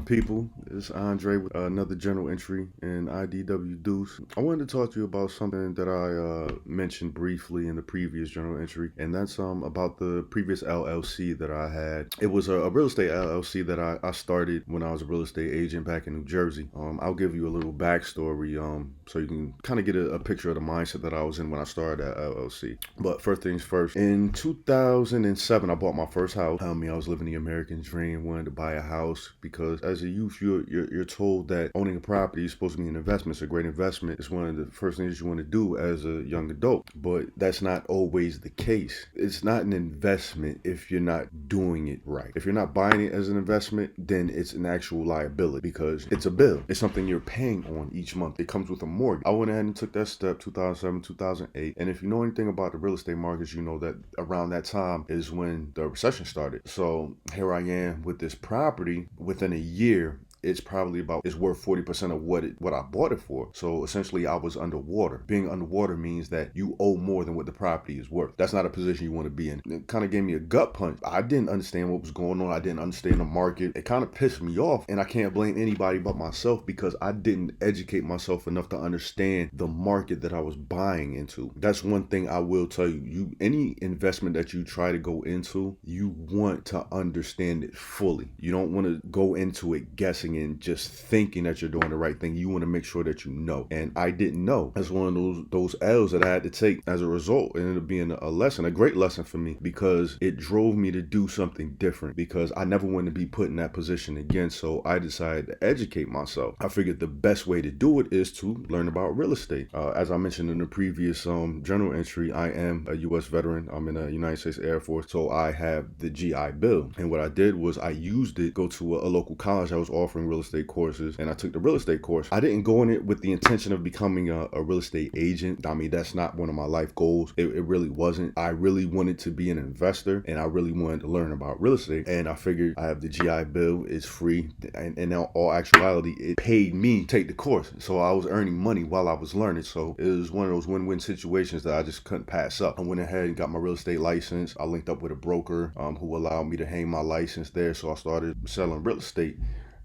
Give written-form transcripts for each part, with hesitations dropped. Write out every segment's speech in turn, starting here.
people? It's Andre with another journal entry in IDW Deuce. I wanted to talk to you about something that I mentioned briefly in the previous journal entry, and that's about the previous LLC that I had. It was a real estate LLC that I started when I was a real estate agent back in New Jersey. I'll give you a little backstory so you can kind of get a picture of the mindset that I was in when I started that LLC. But first things first, in 2007, I bought my first house. I was living the American dream, wanted to buy a house because as a youth, you're told that owning a property is supposed to be an investment. It's a great investment. It's one of the first things you want to do as a young adult. But that's not always the case. It's not an investment if you're not doing it right. If you're not buying it as an investment, then it's an actual liability because it's a bill. It's something you're paying on each month. It comes with a mortgage. I went ahead and took that step 2007, 2008. And if you know anything about the real estate markets, you know that around that time is when the recession started. So here I am with this property. Within a year, it's worth 40% of what I bought it for. So essentially I was underwater. Being underwater means that you owe more than what the property is worth. That's not a position you want to be in. It kind of gave me a gut punch. I didn't understand what was going on. I didn't understand the market. It kind of pissed me off, and I can't blame anybody but myself because I didn't educate myself enough to understand the market that I was buying into. That's one thing I will tell you. Any investment that you try to go into, you want to understand it fully. You don't want to go into it guessing and just thinking that you're doing the right thing. You want to make sure that you know. And I didn't know. That's one of those L's that I had to take. As a result, it ended up being a great lesson for me because it drove me to do something different because I never wanted to be put in that position again. So I decided to educate myself. I figured the best way to do it is to learn about real estate. As I mentioned in the previous journal entry, I am a U.S. veteran. I'm in the United States Air Force. So I have the GI Bill. And what I did was I used it, go to a local college. I was offering real estate courses, and I took the real estate course. I didn't go in it with the intention of becoming a real estate agent. I mean, that's not one of my life goals. It really wasn't. I really wanted to be an investor, and I really wanted to learn about real estate. And I figured I have the GI Bill. It's free, and in all actuality, it paid me to take the course. So I was earning money while I was learning. So it was one of those win-win situations that I just couldn't pass up. I went ahead and got my real estate license. I linked up with a broker who allowed me to hang my license there. So I started selling real estate.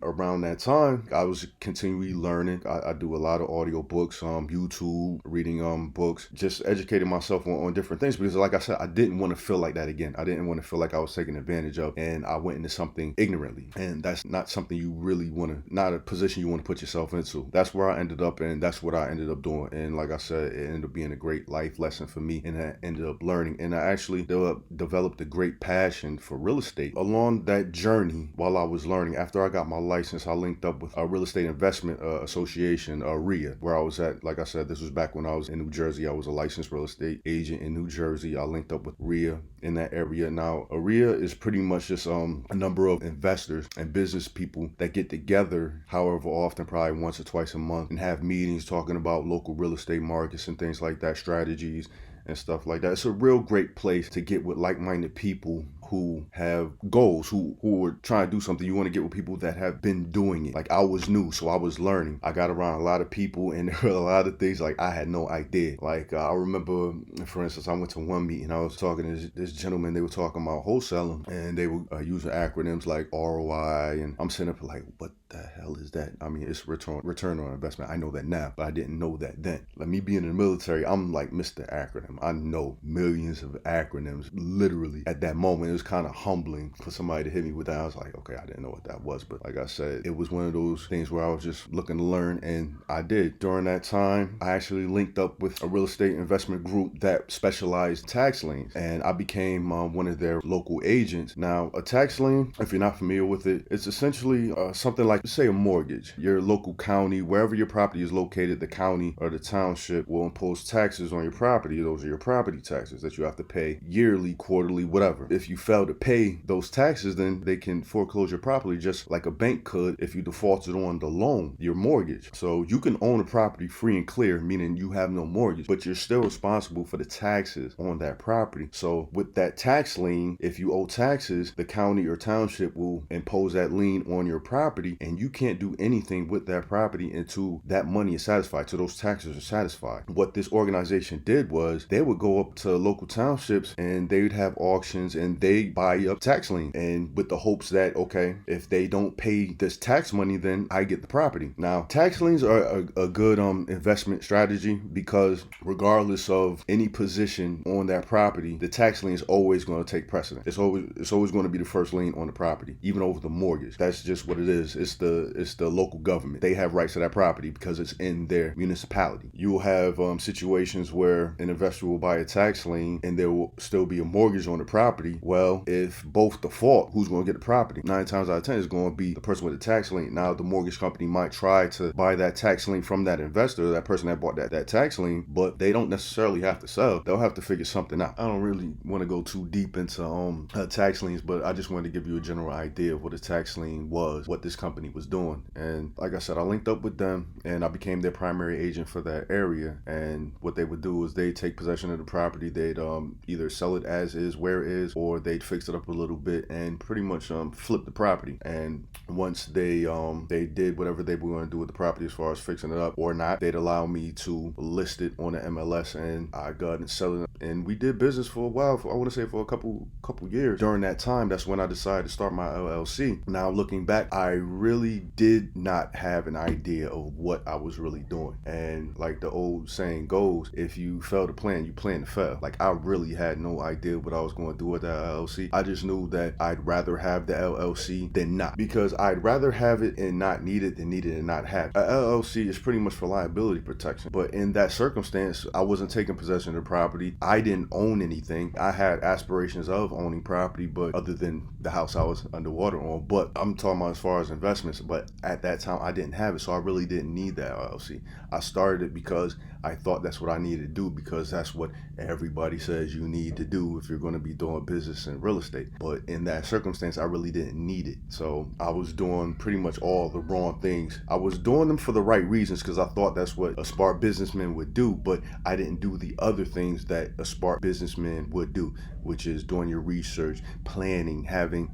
Around that time, I was continually learning. I do a lot of audio books, YouTube, reading books, just educating myself on different things because like I said, I didn't want to feel like that again. I didn't want to feel like I was taken advantage of and I went into something ignorantly. And that's not something you really want to, not a position you want to put yourself into. That's where I ended up and that's what I ended up doing. And like I said, it ended up being a great life lesson for me and I ended up learning. And I actually developed a great passion for real estate. Along that journey while I was learning, after I got my license, I linked up with a real estate investment association, REIA, where I was at. Like I said, this was back when I was in New Jersey. I was a licensed real estate agent in New Jersey. I linked up with REIA in that area. Now, a REIA is pretty much just a number of investors and business people that get together, however often, probably once or twice a month, and have meetings talking about local real estate markets and things like that, strategies and stuff like that. It's a real great place to get with like-minded people who have goals, who are trying to do something. You want to get with people that have been doing it. Like I was new, so I was learning. I got around a lot of people and there were a lot of things like I had no idea. Like I remember, for instance, I went to one meeting. I was talking to this gentleman. They were talking about wholesaling and they were using acronyms like ROI. And I'm sitting up like, what the hell is that? I mean, it's return on investment. I know that now, but I didn't know that then. Like me being in the military, I'm like Mr. Acronym. I know millions of acronyms literally at that moment. It was kind of humbling for somebody to hit me with that. I was like, okay, I didn't know what that was. But like I said, it was one of those things where I was just looking to learn, and I did. During that time, I actually linked up with a real estate investment group that specialized in tax liens, and I became one of their local agents. Now, a tax lien, if you're not familiar with it, it's essentially something like, say, a mortgage. Your local county, wherever your property is located, the county or the township will impose taxes on your property. Those are your property taxes that you have to pay yearly, quarterly, whatever. If you fail to pay those taxes, then they can foreclose your property just like a bank could if you defaulted on the loan, your mortgage. So you can own a property free and clear, meaning you have no mortgage, but you're still responsible for the taxes on that property. So with that tax lien, if you owe taxes, the county or township will impose that lien on your property and and you can't do anything with that property until that money is satisfied, till those taxes are satisfied. What this organization did was they would go up to local townships and they would have auctions and they buy up tax lien, and with the hopes that, okay, if they don't pay this tax money, then I get the property. Now, tax liens are a good investment strategy, because regardless of any position on that property, the tax lien is always going to take precedent. It's always going to be the first lien on the property, even over the mortgage. That's just what it is. It's the local government. They have rights to that property because it's in their municipality. You will have situations where an investor will buy a tax lien and there will still be a mortgage on the property. Well, if both default, who's going to get the property? 9 times out of 10 is going to be the person with the tax lien. Now, the mortgage company might try to buy that tax lien from that investor, that person that bought that tax lien, but they don't necessarily have to sell. They'll have to figure something out. I don't really want to go too deep into tax liens, but I just wanted to give you a general idea of what a tax lien was, what this company was doing. And like I said, I linked up with them and I became their primary agent for that area. And what they would do is they'd take possession of the property. They'd either sell it as is, where it is, or they'd fix it up a little bit and pretty much flip the property. And once they did whatever they were going to do with the property as far as fixing it up or not, they'd allow me to list it on the MLS and I go ahead and sell it. And we did business for a while, I want to say for a couple years. During that time, that's when I decided to start my LLC. Now, looking back, I really did not have an idea of what I was really doing. And like the old saying goes, if you fail to plan, you plan to fail. Like, I really had no idea what I was going to do with that LLC. I just knew that I'd rather have the LLC than not, because I'd rather have it and not need it than need it and not have it. A LLC is pretty much for liability protection. But in that circumstance, I wasn't taking possession of the property. I didn't own anything. I had aspirations of owning property, but other than the house I was underwater on. But I'm talking about as far as investments. But at that time, I didn't have it, so I really didn't need that LLC. I started it because I thought that's what I needed to do, because that's what everybody says you need to do if you're going to be doing business in real estate. But in that circumstance, I really didn't need it. So I was doing pretty much all the wrong things. I was doing them for the right reasons because I thought that's what a smart businessman would do, but I didn't do the other things that a smart businessman would do, which is doing your research, planning, having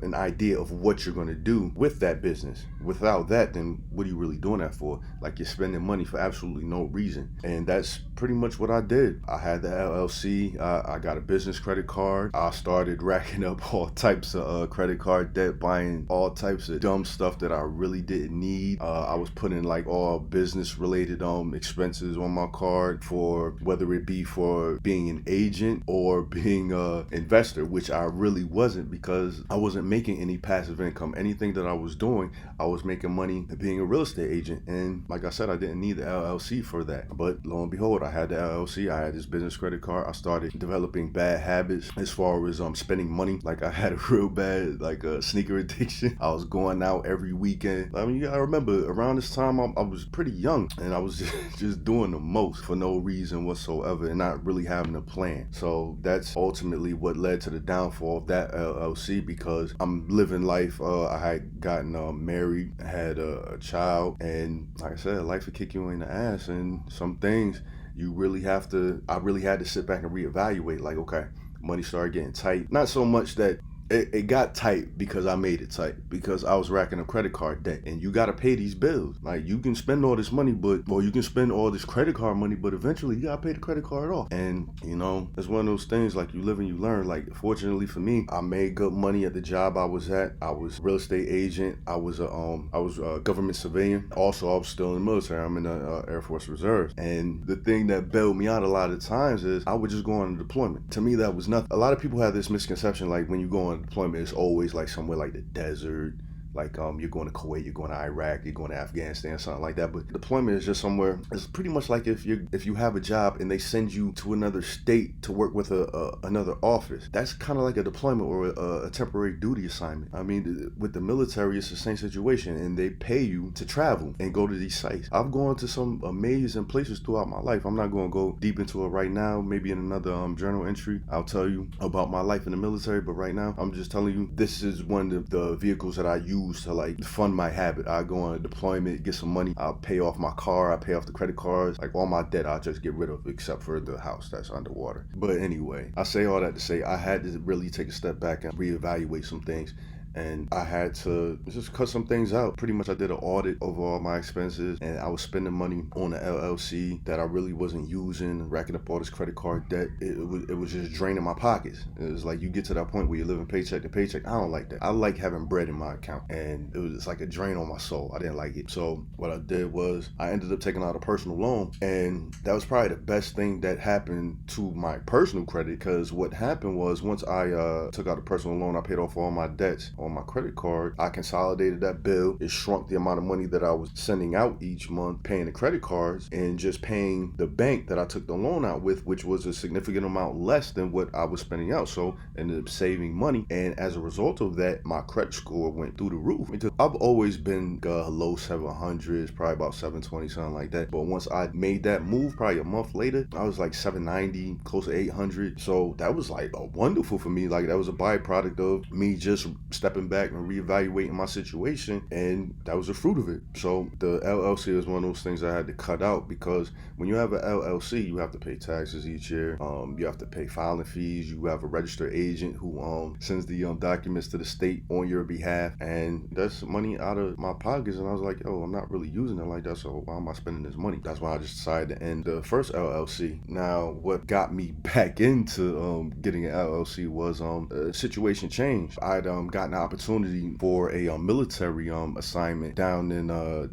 an idea of what you're going to do with that business. Without that, then what are you really doing that for? Like, you're spending money for absolutely no reason. And that's pretty much what I did. I had the LLC. I got a business credit card. I started racking up all types of credit card debt, buying all types of dumb stuff that I really didn't need. I was putting like all business related expenses on my card, for whether it be for being an agent or being an investor, which I really wasn't, because I wasn't making any passive income. Anything that I was doing, I was making money being a real estate agent. And like I said, I didn't need the LLC for that. But lo and behold, I had the LLC. I had this business credit card. I started developing bad habits as far as spending money. Like, I had a real bad sneaker addiction. I was going out every weekend. I mean, I remember around this time I was pretty young and I was just doing the most for no reason whatsoever and not really having a plan. So that's ultimately what led to the downfall of that LLC, because I'm living life. I had gotten married, had a child, and like I said, life will kick you in the ass, and some things you really have to, I really had to sit back and reevaluate. Like, okay, money started getting tight. Not so much that it got tight because I made it tight, because I was racking up credit card debt, and you got to pay these bills. Like, you can spend all this money, you can spend all this credit card money, but eventually you got to pay the credit card off. And it's one of those things, like, you live and you learn. Like, fortunately for me, I made good money at the job I was at. I was a real estate agent. I was a government civilian. Also, I was still in the military. I'm in the Air Force Reserve. And the thing that bailed me out a lot of times is I would just go on a deployment. To me, that was nothing. A lot of people have this misconception, like, when you go on deployment, it's always like somewhere like the desert, like you're going to Kuwait, you're going to Iraq, you're going to Afghanistan, something like that. But deployment is just somewhere. It's pretty much like if you have a job and they send you to another state to work with another office. That's kind of like a deployment or a temporary duty assignment. I mean, with the military, it's the same situation, and they pay you to travel and go to these sites. I've gone to some amazing places throughout my life. I'm not going to go deep into it right now. Maybe in another journal entry, I'll tell you about my life in the military. But right now, I'm just telling you, this is one of the vehicles that I use to like fund my habit. I go on a deployment, get some money, I'll pay off my car, I pay off the credit cards, like all my debt I'll just get rid of, except for the house that's underwater. But anyway, I say all that to say I had to really take a step back and reevaluate some things. and I had to just cut some things out. Pretty much I did an audit over all my expenses, and I was spending money on the LLC that I really wasn't using, racking up all this credit card debt. It was just draining my pockets. It was like you get to that point where you're living paycheck to paycheck. I don't like that. I like having bread in my account, and it's like a drain on my soul. I didn't like it. So what I did was I ended up taking out a personal loan, and that was probably the best thing that happened to my personal credit, because what happened was once I took out a personal loan, I paid off all my debts on my credit card. I consolidated that bill. It shrunk the amount of money that I was sending out each month, paying the credit cards and just paying the bank that I took the loan out with, which was a significant amount less than what I was spending out. So I ended up saving money, and as a result of that, my credit score went through the roof. Because I've always been low 700s, probably about 720, something like that. But once I made that move, probably a month later, I was like 790, close to 800. So that was like wonderful for me. Like that was a byproduct of me just stepping back and reevaluating my situation, and that was the fruit of it. So the LLC is one of those things I had to cut out, because when you have an LLC, you have to pay taxes each year. You have to pay filing fees. You have a registered agent who sends the documents to the state on your behalf, and that's money out of my pockets. And I was like, oh, I'm not really using it like that, so why am I spending this money? That's why I just decided to end the first LLC. Now, what got me back into getting an LLC was a situation changed. I'd gotten an opportunity for a military assignment down in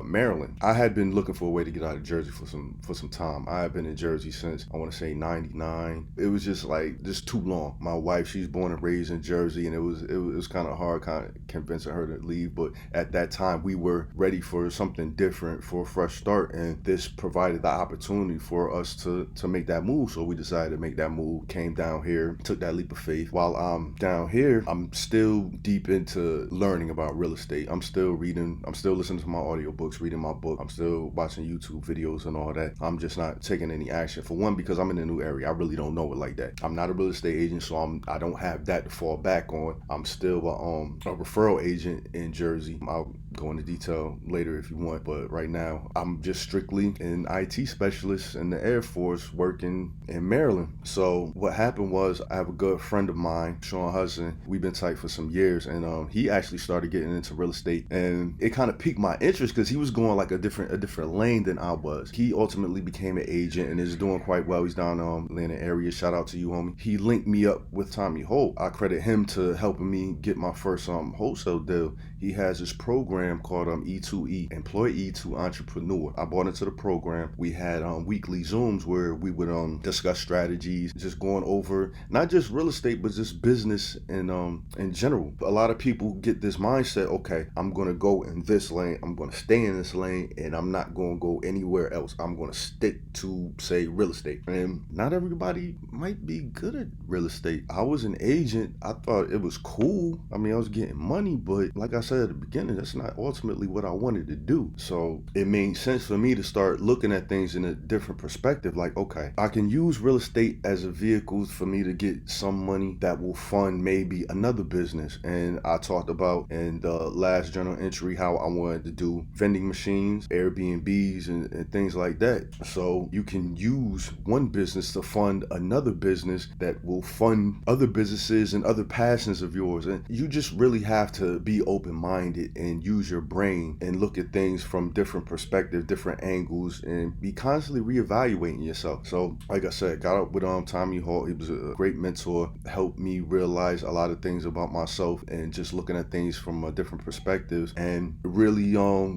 Maryland. I had been looking for a way to get out of Jersey for some time. I had been in Jersey since I want to say 99. It was just too long. My wife, she's born and raised in Jersey, and it was kind of hard convincing her to leave. But at that time, we were ready for something different, for a fresh start, and this provided the opportunity for us to make that move. So we decided to make that move, came down here, took that leap of faith. While I'm down here, I'm still deep into learning about real estate. I'm still reading, I'm still listening to my audiobooks, reading my book. I'm still watching YouTube videos and all that. I'm just not taking any action. For one, because I'm in a new area. I really don't know it like that. I'm not a real estate agent, so I don't have that to fall back on. I'm still a referral agent in Jersey. I'll go into detail later if you want, but right now I'm just strictly an IT specialist in the Air Force working in Maryland. So what happened was, I have a good friend of mine, Sean Hudson. We've been tight for some years, and he actually started getting into real estate, and it kind of piqued my interest because he was going like a different lane than I was. He ultimately became an agent and is doing quite well. He's down Atlanta area. Shout out to you, homie. He linked me up with Tommy Holt. I credit him to helping me get my first wholesale deal. He has this program called E2E, Employee to Entrepreneur. I bought into the program. We had weekly Zooms where we would discuss strategies, just going over not just real estate, but just business and in general. A lot of people get this mindset, okay, I'm gonna go in this lane, I'm gonna stay in this lane, and I'm not gonna go anywhere else. I'm gonna stick to, say, real estate. And not everybody might be good at real estate. I was an agent. I thought it was cool. I mean, I was getting money, but like I said at the beginning, that's not ultimately what I wanted to do. So it made sense for me to start looking at things in a different perspective. Like, okay, I can use real estate as a vehicle for me to get some money that will fund maybe another business. And I talked about in the last journal entry how I wanted to do vending machines, Airbnbs, and things like that. So you can use one business to fund another business that will fund other businesses and other passions of yours. And you just really have to be open-minded and use your brain and look at things from different perspectives, different angles, and be constantly reevaluating yourself. So like I said, got up with Tommy Holt. He was a great mentor, helped me realize a lot of things about myself and just looking at things from different perspectives, and really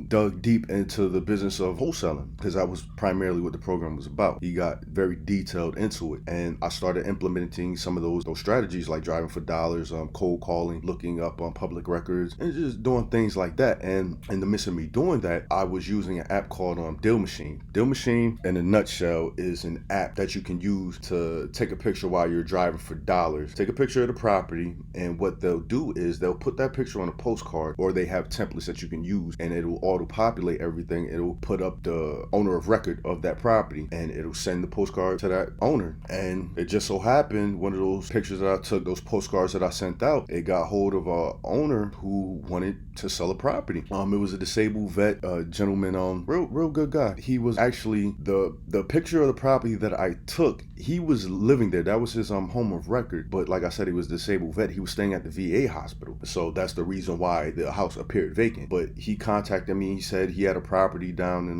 dug deep into the business of wholesaling, because that was primarily what the program was about. He got very detailed into it, and I started implementing some of those strategies, like driving for dollars, cold calling, looking up on public records, and just doing things like that. And in the midst of me doing that, I was using an app called Deal Machine. Deal Machine, in a nutshell, is an app that you can use to take a picture while you're driving for dollars. Take a picture of the property, and what they'll do is they'll put that picture on a postcard, or they have templates that you can use, and it'll auto-populate everything. It'll put up the owner of record of that property, and it'll send the postcard to that owner. And it just so happened, one of those pictures that I took, those postcards that I sent out, it got hold of a owner who wanted to sell a property. It was a disabled vet, a gentleman, real good guy. He was actually the picture of the property that I took. he was living there. That was his home of record. But like I said, he was a disabled vet. He was staying at the VA hospital. So that's the reason why the house appeared vacant. But he contacted me. He said he had a property down in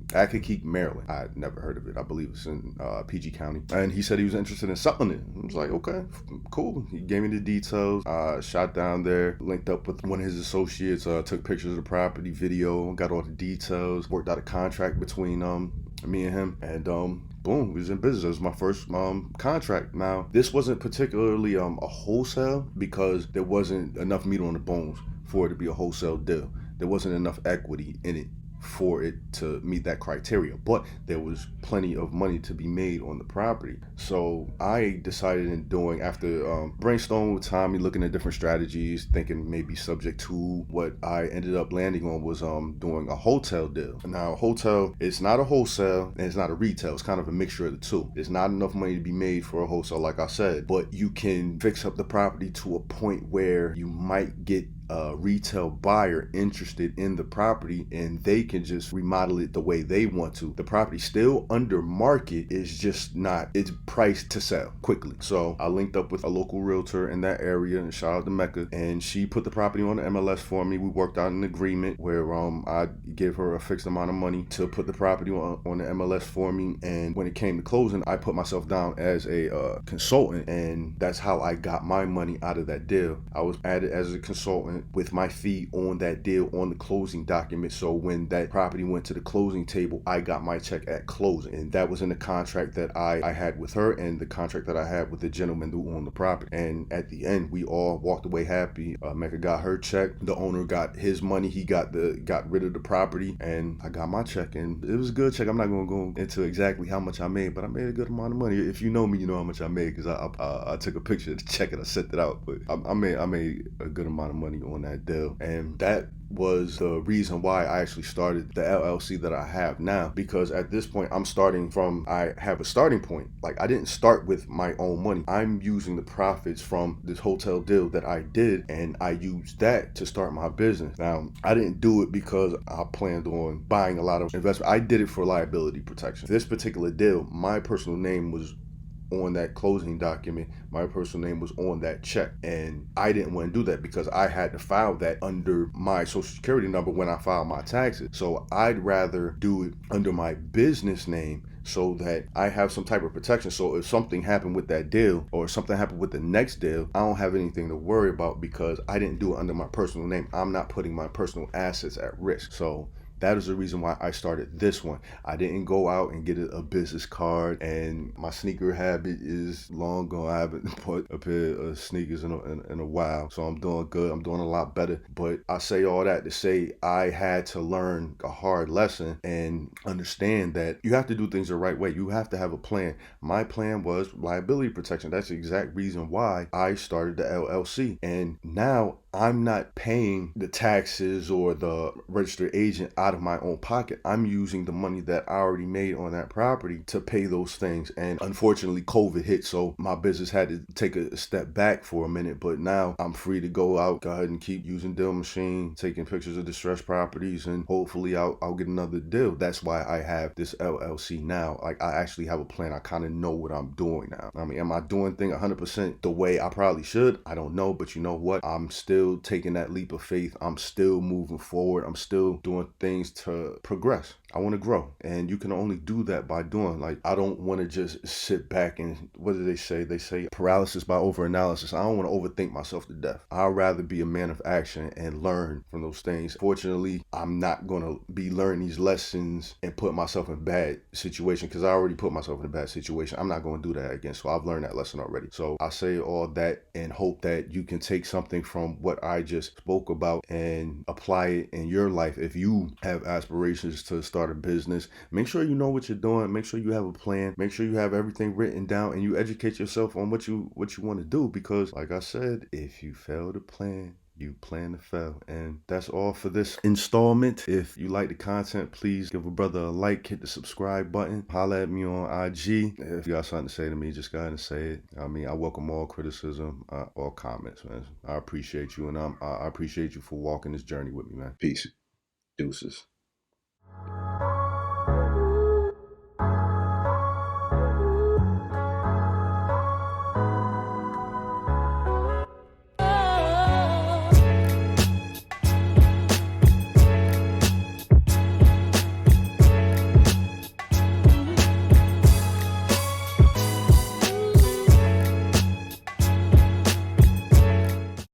Accokeek, Maryland. I had never heard of it. I believe it's in PG County. And he said he was interested in selling it. I was like, okay, cool. He gave me the details. Shot down there, linked up with one of his associates, took pictures of the property, video, got all the details, worked out a contract between me and him, and boom, we was in business. It was my first contract. Now, this wasn't particularly a wholesale because there wasn't enough meat on the bones for it to be a wholesale deal. There wasn't enough equity in it for it to meet that criteria, but there was plenty of money to be made on the property. So I decided in doing, after brainstorming with Tommy, looking at different strategies, thinking maybe subject to, what I ended up landing on was doing a hotel deal. Now, hotel, it's not a wholesale and it's not a retail. It's kind of a mixture of the two. There's not enough money to be made for a wholesale, like I said, but you can fix up the property to a point where you might get a retail buyer interested in the property and they can just remodel it the way they want to. The property still under market, is just not, it's priced to sell quickly. So I linked up with a local realtor in that area, and shout out to Mecca, and she put the property on the MLS for me. We worked out an agreement where I give her a fixed amount of money to put the property on the MLS for me, and when it came to closing, I put myself down as a consultant, and that's how I got my money out of that deal. I was added as a consultant with my fee on that deal on the closing document. So when that property went to the closing table, I got my check at closing. And that was in the contract that I had with her and the contract that I had with the gentleman who owned the property. And at the end, we all walked away happy. Mecca got her check. The owner got his money. He got rid of the property, and I got my check. And it was a good check. I'm not going to go into exactly how much I made, but I made a good amount of money. If you know me, you know how much I made, because I took a picture of the check and I sent it out. But I made a good amount of money on that deal, and that was the reason why I actually started the LLC that I have now, because at this point I have a starting point. Like, I didn't start with my own money. I'm using the profits from this hotel deal that I did, and I used that to start my business. Now, I didn't do it because I planned on buying a lot of investment. I did it for liability protection. This particular deal, my personal name was on that closing document. My personal name was on that check, and I didn't want to do that because I had to file that under my social security number when I filed my taxes. So I'd rather do it under my business name so that I have some type of protection. So if something happened with that deal or something happened with the next deal, I don't have anything to worry about because I didn't do it under my personal name. I'm not putting my personal assets at risk. So that is the reason why I started this one. I didn't go out and get a business card, and my sneaker habit is long gone. I haven't put a pair of sneakers in a while, so I'm doing good. I'm doing a lot better. But I say all that to say I had to learn a hard lesson and understand that you have to do things the right way. You have to have a plan. My plan was liability protection. That's the exact reason why I started the LLC. And now I'm not paying the taxes or the registered agent out of my own pocket. I'm using the money that I already made on that property to pay those things. And unfortunately, COVID hit, so my business had to take a step back for a minute. But now I'm free to go ahead and keep using Deal Machine, taking pictures of distressed properties, and hopefully I'll get another deal. That's why I have this LLC now. Like, I actually have a plan. I kind of know what I'm doing now. I mean, am I doing things 100% the way I probably should? I don't know, but you know what? I'm still taking that leap of faith. I'm still moving forward. I'm still doing things to progress. I want to grow, and you can only do that by doing. Like, I don't want to just sit back and, what do they say? They say paralysis by overanalysis. I don't want to overthink myself to death. I'd rather be a man of action and learn from those things. Fortunately, I'm not going to be learning these lessons and put myself in bad situation, because I already put myself in a bad situation. I'm not going to do that again. So I've learned that lesson already. So I say all that and hope that you can take something from what I just spoke about and apply it in your life. If you have aspirations to start a business, make sure you know what you're doing. Make sure you have a plan. Make sure you have everything written down and you educate yourself on what you want to do, because like I said, if you fail to plan, you plan to fail. And that's all for this installment. If you like the content, please give a brother a like, hit the subscribe button, holla at me on IG. If you got something to say to me, just go ahead and say it. I mean, I welcome all criticism, all comments, man. I appreciate you, and I appreciate you for walking this journey with me, man. Peace. Deuces.